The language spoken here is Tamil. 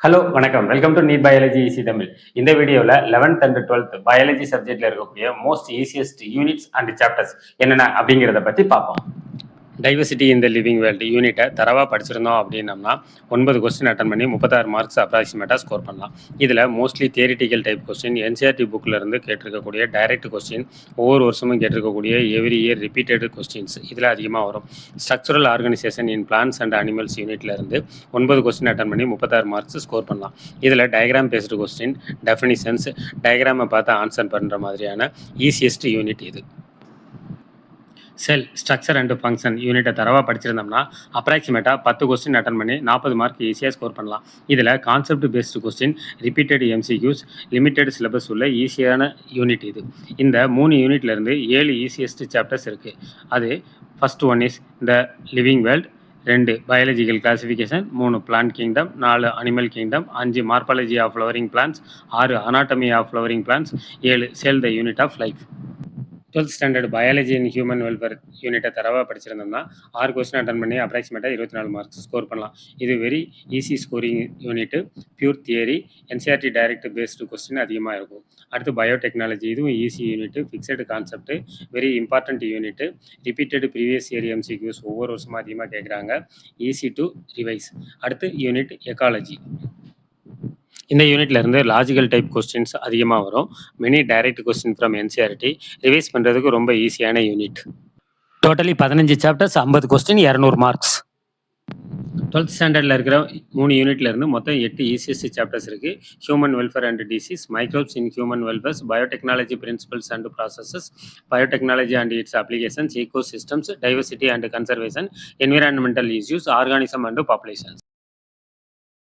ஹலோ வணக்கம். Welcome to NEET biology easy Tamil. இந்த வீடியோவில் 11th அண்ட் 12th பயாலஜி சப்ஜெக்ட்ல இருக்கக்கூடிய most easiest units and chapters என்னென்ன அப்படிங்கிறத பற்றி பார்ப்போம். டைவர்சிட்டி இந்த லிவிங் வேர்ல்டு யூனிட்டை தரவாக படிச்சிருந்தோம் அப்படின்னம்னா 9 கொஸ்டின் அட்டன் பண்ணி 36 மார்க்ஸ் அப்ராக்சிமேட்டாக ஸ்கோர் பண்ணலாம். இதில் mostly theoretical type question, NCERT புக்கில் இருந்து கேட்டிருக்கக்கூடிய டைரக்ட் கொஸ்டின், ஒவ்வொரு வருஷமும் கேட்டிருக்கக்கூடிய எவ்ரி இயர் ரிப்பீட்டட் கொஸ்டின்ஸ் இதில் அதிகமாக வரும். Structural organisation in plants and animals யூனிட்ல இருந்து 9 கொஸ்டின் அட்டன் பண்ணி 36 மார்க்ஸ் ஸ்கோர் பண்ணலாம். இதில் டயக்ராம் பேஸ்டு கொஸ்டின், டெஃபினிஷன்ஸ், டயக்ராமை பார்த்து ஆன்சர் பண்ணுற மாதிரியான ஈஸியஸ்ட் யூனிட் இது. செல் ஸ்ட்ரக்சர் அண்ட் ஃபங்க்ஷன் யூனிட்டை தரவாக படிச்சிருந்தோம்னா அப்ராக்சிமேட்டாக 10 கொஸ்டின் அட்டன் பண்ணி 40 மார்க் ஈஸியாக ஸ்கோர் பண்ணலாம். இதில் concept based question, repeated MCQs, limited syllabus உள்ள ஈஸியான யூனிட் இது. இந்த 3 யூனிட்லேருந்து 7 ஈஸியஸ்ட் சாப்டர்ஸ் இருக்குது. அது first one is the living world, 2 biological classification, 3 plant kingdom, 4 animal kingdom, 5 morphology of flowering plants, 6 anatomy of flowering plants, 7 cell the unit of life. 12th standard biology and human welfare யூனிட்டை தரவாக படிச்சிருந்தோம்னா 6 கொஸ்டின் அட்டன் பண்ணி அப்ராக்சிமேட்டாக 24 மார்க்ஸ் ஸ்கோர் பண்ணலாம். இது very easy scoring unit, pure theory, NCERT direct based question அதிகமாக இருக்கும். அடுத்து பயோடெக்னாலஜி, இதுவும் easy unit, fixed concept, very important unit, repeated previous year MCQs ஒவ்வொரு வருஷமாக அதிகமாக கேட்குறாங்க, ஈஸி டு ரிவைஸ். அடுத்து யூனிட் எக்காலஜி. இந்த யூனிட்ல இருந்து லாஜிக்கல் டைப் கொஸ்டின்ஸ் அதிகமாக வரும். Many direct question from NCERT, revise பண்ணுறதுக்கு ரொம்ப ஈஸியான unit. Totally 15 chapters, 50 question, 200 marks. 12th ஸ்டாண்டர்டில் இருக்கிற 3 யூனிட்ல இருந்து மொத்தம் 8 ஈஸியஸ்ட் சாப்டர்ஸ் இருக்கு. Human welfare and disease, microbes in human welfares, biotechnology principles and processes, biotechnology and its applications, eco systems, diversity and conservation, environmental issues, organism and populations.